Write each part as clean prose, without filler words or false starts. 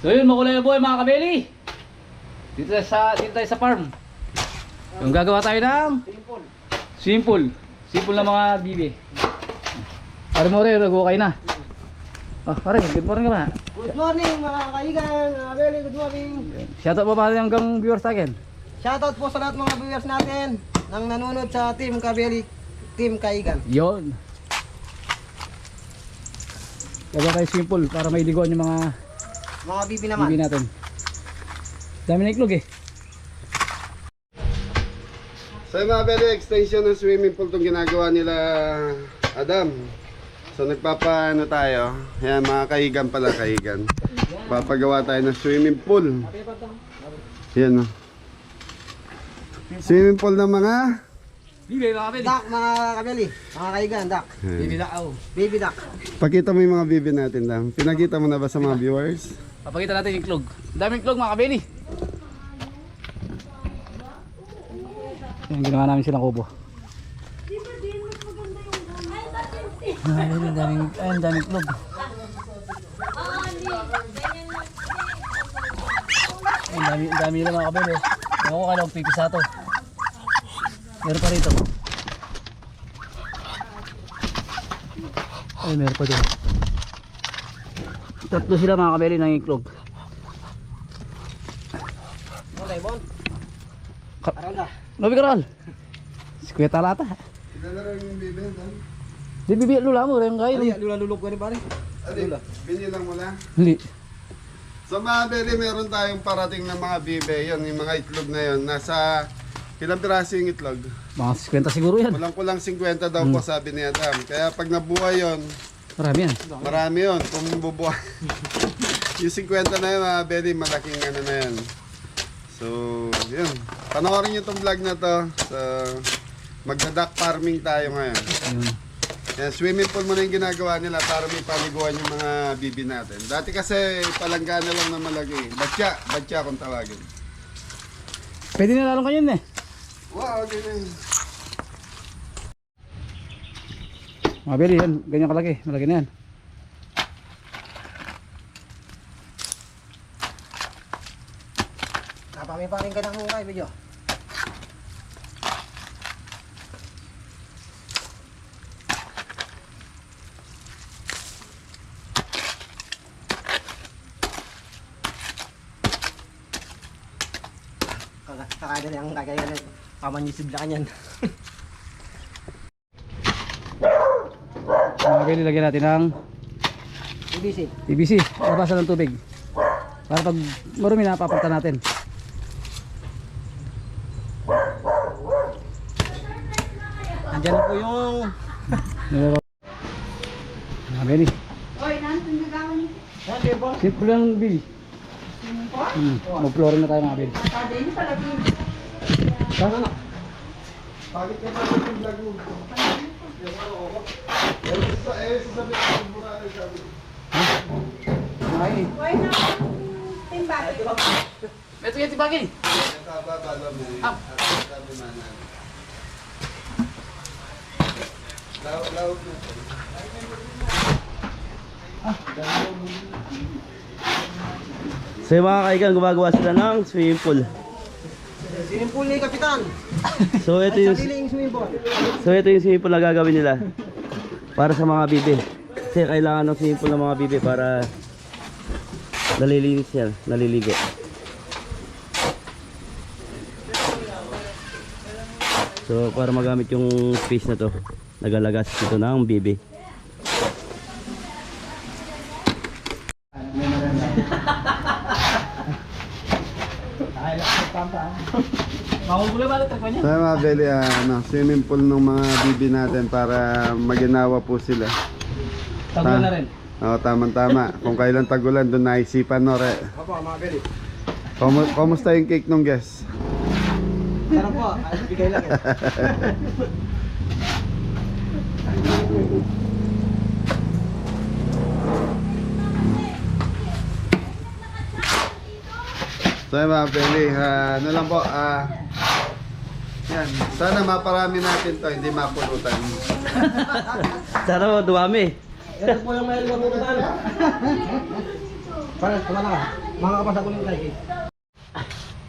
So yun, makulay na buhay mga kabeli. Dito tayo sa farm. Yung gagawa tayo ng simple na mga bibi. Pare mo rin, nag-okay na. Pare, good morning ka ba? Good morning mga kaigan, mga Beli, good morning. Shoutout pa ba hanggang viewers sa akin? Shoutout po sa lahat mga viewers natin nang nanonood sa Team Kabeli, Team Kaigan. Yun. Gagawa tayo simple para may liguan yung mga bibi naman. bibi natin. Dami na iklog eh. So mga Beli, extension ng swimming pool itong ginagawa nila Adam. So nagpapaano tayo, yan mga kahigan pala, kahigan. Papagawa tayo ng swimming pool. Yan o. Swimming pool ng mga Bibi mga kabeli. Duck mga Kabeli, mga kaigan, duck. Bibi na ako. Baby duck. Pakita mo yung mga bibi natin lang. Pinakita mo na ba sa mga viewers? Papakita natin yung iklog. Daming iklog mga kabeli. Yan, ginawa namin silang kubo. Daming iklog. Dami nila mga kabeli. Ewan ko kailang pipisa to. Meron pa rito. Ay, meron pa dito. Tatlo sila mga kabeli ng iklog. Okay, Bon. Aranda. Nobi karal. Kuya Talata. Ilalaro yung bibi doon. Di bibi lula mo rin kayo. Lula-lulog ko ni pare. Alin, binilang mo lang. Hindi. So mga Beli, meron tayong parating ng mga bibe. Yun, yung mga itlog na yun. Nasa ilang piraso yung itlog? Mga 50 siguro yan. Kulang-kulang 50 daw po sabi ni Adam. Kaya pag nabuhay yun, Marami yan. marami yun. Kung bubuhay. Yung 50 na yun mga Beli, malaking ano na yan. So, yun. Panoorin nyo itong vlog na to. So, magda-duck farming tayo ngayon. Ayun. Yan, swimming pool mo na yung ginagawa nila para may paliguan yung mga bibi natin. Dati kasi palanggana lang na malaki. Batya kung tawagin. Pwede na lalong kanyan eh. Wow, okay na yun. Mga beli yan. Ganyan kalaki. Malaki na yan. Napamiparin ka ng hukay, medyo. Kakada na yung kagayan. Pamanyisib na kanyan. Mga beli, lagyan natin ng BBC. PVC. Labasan ng tubig. Para pag marumi na, papunta natin. Andyan na po yung... Mga beli. Oy, nandun na gawin niyo. Andyan po. Simple lang bili. Mag-flooring na tayo mga beli. Sabi niyo pala din. Saan na? Bakit ka pa yung vlog mo? Sasabihin ko yung mura sabi. Ay. Oy, nandun timbagi. Ito yan, tibagin. Bala mo. Sabi manan. Lawag na. So yung mga kaigan, gumagawa sila ng swimming pool. Swimming pool ni Kapitan. So ito yung Sariling swimming pool. swimming pool na gagawin nila para sa mga bibi. Kasi kailangan ng swimming pool ng mga bibi para nalilinis yan, naliligo. So para magamit yung space na to, nagalagas dito ng bibi. Makukulo ba ito niya? So mga Beli, swimming pool ng mga bibi natin para maginawa po sila. Tagulan na rin. Oo, tama-tama. Kung kailan tagulan, doon naisipan, no, re. Opo, mga Beli. Kumusta yung cake nung guest? Sarap po. Bigay lang eh. So yun mga Beli, ano lang po, yan, sana maparami natin to, hindi mapulutan. Sana mo, dumami. Ito po yung may lumamutan. Parang, kumala ka. Mga kapasaguling tayo.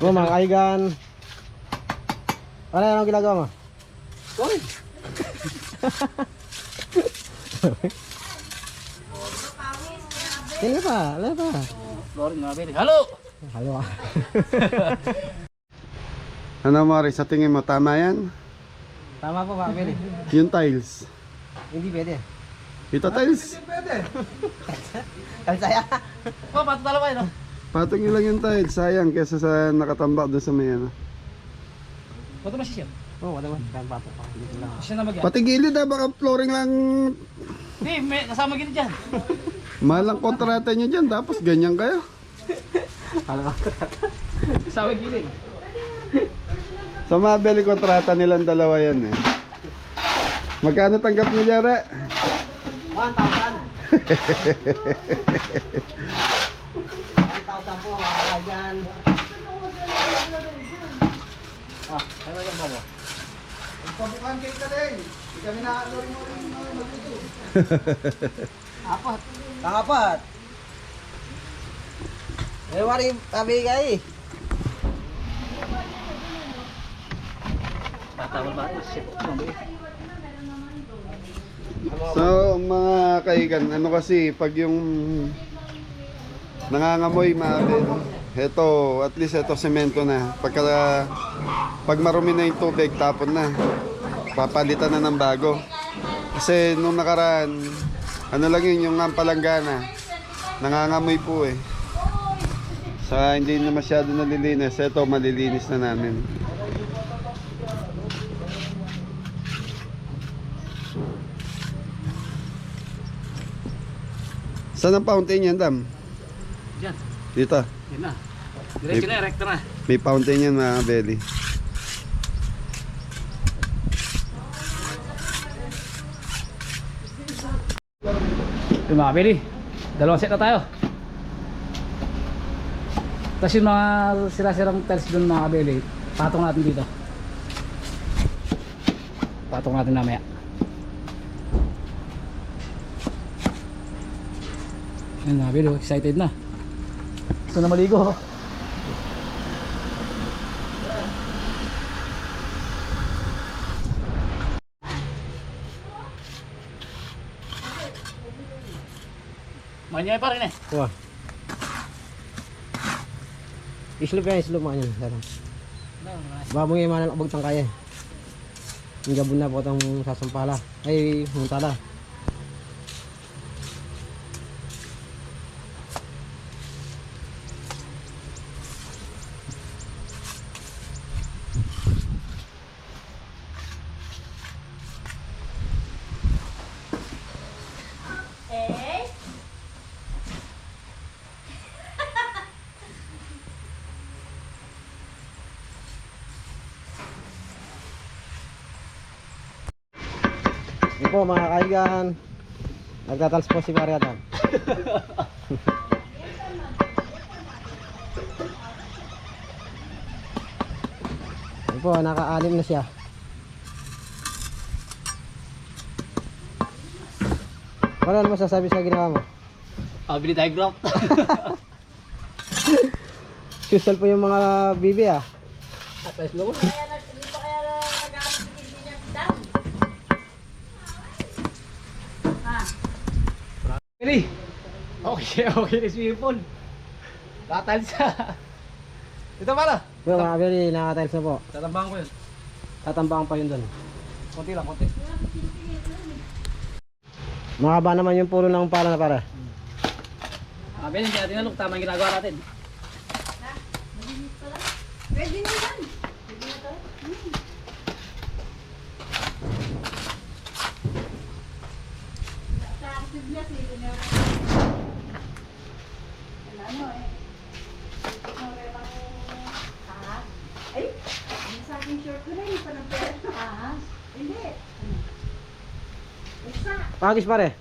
Oh, mga kaigan. Ano yung ginagawa mo? Sorry. Ano pa? Ano pa? Flooring mga beli. Halo! Halo ah. Ano Mari, sa tingin mo tama yan? Tama po mga pwede. Yung tiles. Hindi pwede. Ito tiles. Kalsaya. Oh, pato dalawa yun. Patong nyo lang yung tiles. Sayang kesa sa nakatambak doon sa may ano. Pato na siya. Oo, wala man. Kaya pato pa. Dito lang. Siya na magyan. Pati gilid baka flooring lang. Hindi, may kasama gilid dyan. Malang kontrata nyo dyan. Tapos ganyan kayo. Kasama gilid. Sa mabili kontrata nilang dalawa yan eh. Magkano tanggap nyo Jere? 1,000. 1,000 po mga kaigan. Ano yung babo? Pabukan kayo ka din. Hindi kami nakakalorin mo rin magluto. Apat. Pangapat. Eh, wari tabi kay. Patawal ba? Shit. So mga kaigan, ano kasi pag yung nangangamoy maabil, eto at least eto semento na. Pag marumi na yung tubig, tapon na. Papalitan na ng bago. Kasi nung nakaraan, ano lang yun, yung palanggana, nangangamoy po eh. Sa hindi na masyado nalilinis, eto malilinis na namin. Saan ang fountain yan, Dam? Diyan. Dito. Yan na. Diretso na, rekta na. May fountain yan mga belly. Yung mga beli. Dalawang set na tayo. Tapos yung mga sira-sirang tiles doon mga beli, patong natin dito. Patong natin namaya. Yan mga beli, excited na. Gusto na maligo. Manyay pa rin eh. Wah. Islop yan, islop mga yun. Babong yung mga nalakbag tang kaya. Yung gabon na po itong sasampala. Ay, muntala. Yan po mga kaigan. Nagtatals po si Pare Adam. Yan po, naka-anim na siya. Ano masasabi sa ginawa mo? Bili tayo grout. Susal po yung mga bibi ah. Tapos mo. Bili. Okay, okay na swimming pool. Tatal sa. Ito pala. Yung mga bibi, naka-tiles na po. Tatambahan ko yun. Tatambakan pa yun doon. Konti lang, konti. Mahaba naman yung pulo ng pala na para. Bili, hindi natin nalok. Tama yung ginagawa natin. Pwede na yan. Ano eh. Ay, yung sa aking short ko na yung panagpera. Hindi. Isa. Pagis pare.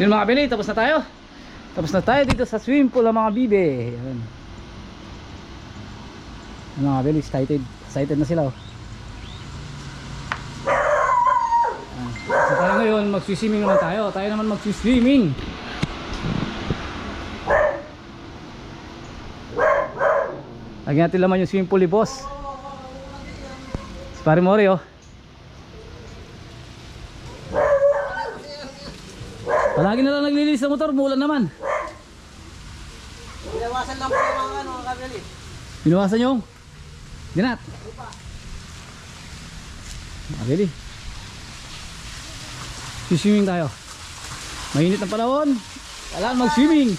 Yun mga kabili, tapos na tayo. Tapos na tayo dito sa swimming pool ng mga bibe. Yan. Yung mga kabili, excited na sila. So tayo ngayon, magsiswimming naman tayo. Tayo naman magsiswimming. Lagyan natin laman yung swimming pool ni boss. Si Pare Mori oh. Palagi na lang naglilinis ng motor, muulan naman. Binawasan lang po yung mga kabili. Binawasan yung dinat. Really? Swimming tayo. Mainit ang panahon. Kailangan mag-swimming.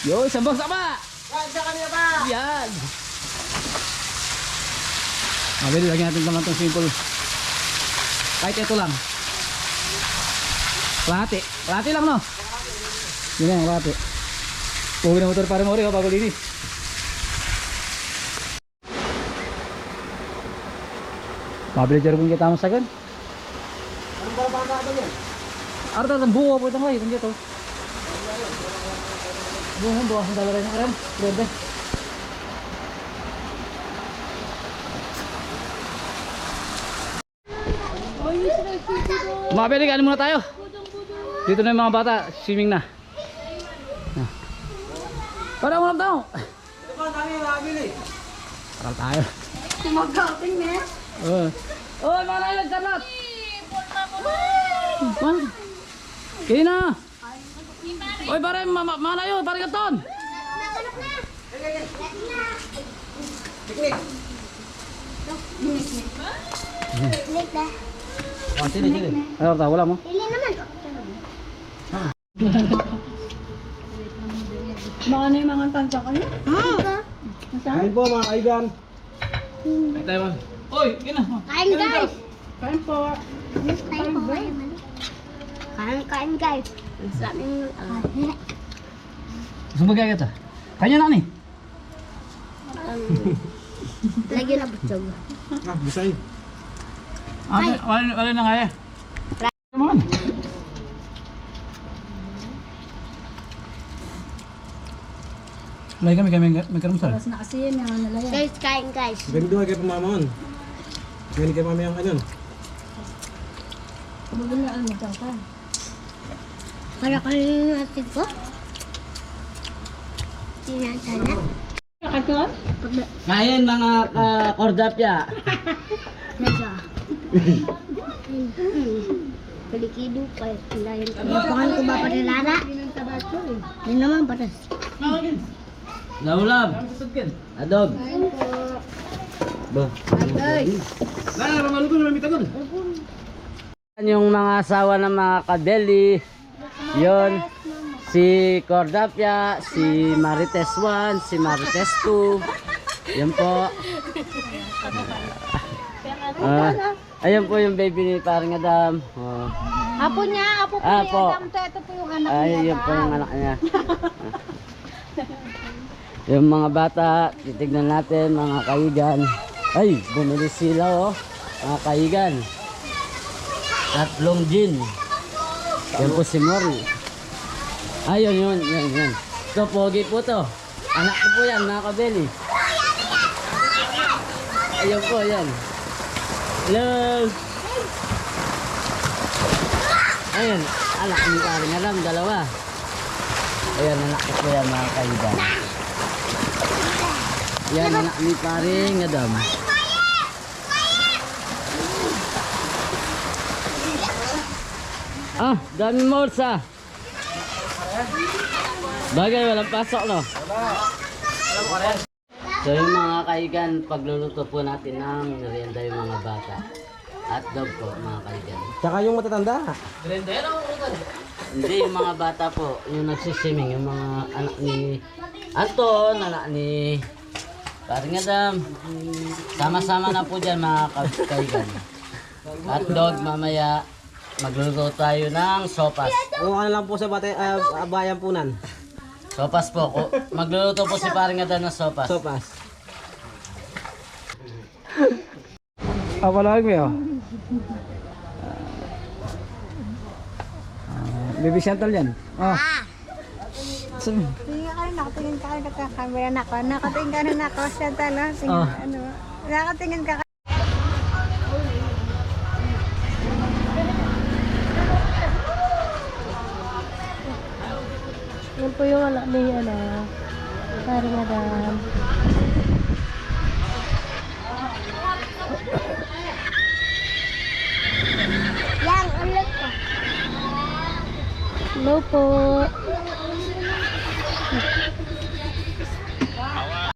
Yo, isang box pa. Yan. Really, lagyan natin naman itong simple. Kahit ito lang. Kalahati lang no. Yun na yung kalahati. Puwi na motor Pare Mori bago linis. Mabili jargon kita masakan. Anong barbada ba yan? Arta ng buo po ito ngayon dito. Buo buo ang dalawa ng ram. Grabe. Mabili kanin muna tayo. Dito na yung mga bata, swimming na. Para mo lang daw. Ito ba, dami yung nabili. Para tayo. Tumag-outing na. Oy, mga nayo, Charlotte! Kaya na! Oy, pare, mga nayo, pare katon! Picnic. Click na. Oh, sini. Ano tayo, wala mo? Pili naman. Baka na yung mga tansya ka niya? Kain po mga kaigan. Ay, tayo man. Oy, kaya na! Kain guys! Kain po. Kain po. Kain guys. Sa aming Gusto mo gagawin ito? Kanya na ni. lagyan na butsog. Bisay. Wala na kaya. Come on. Lagi kami magkaroon Na kasi yun yung nalagyan. Guys, kain guys. Ganito nga kayo pamamon. Ganito kayo mamaya ang ano. Mabulaan mo daw ka. Para kayo natin po. Tinatana. Kain mga kordapya. Nasa. Palikido kayo. Bukan ko ba padalara? Hindi naman patas. Laulam. Adog. Ba. Yung mga asawa ng mga kabeli. Yon. Si Cordapia, si Marites 1, si Marites 2. Yan po. Ayun po yung baby ni Parang Adam. Oh. Apo niya, apo po Ah, ni po. Adam. Ito po yung anak Ay, niya. yun po yung anak niya. Yung mga bata, titignan natin mga kaigan. Ay, bumili sila oh. Mga kaigan. 3 gin. Yan po si Mori. Ayun, yun. Ito, pogi po to. Anak ko po yan, mga kabeli. Ayun po, yan. Hello. Ayun, anak ni Parang Adam, 2. Ayan, anak ko po yan, mga kaigan. Yan, anak ni Parang Adam. Ah, dami morsa. Bagay, walang pasok, no? So yung mga kaigan, pagluluto po natin ng merienda yung mga bata. Hotdog po, mga kaigan. Tsaka yung matatanda. Hindi, yung mga bata po, yung nagsisiming, yung mga anak ni Anton, anak ni Parang Adam. Sama-sama na po dyan, mga kaigan. Hotdog, mamaya magluluto tayo ng sopas. O ano lang po sa bayan punan. Sopas po. Magluluto po si Parang Adam ng sopas. Sopas. Apa lagi ya? Baby Chantal yan. Oh. Sabi. Tingin ka rin, nakatingin ka rin ka camera na ako. Nakatingin ka rin ako siya talo. Ah. Nakatingin ka. Yan po yung anak ni parang madam. Yang ulit ko. Hello po.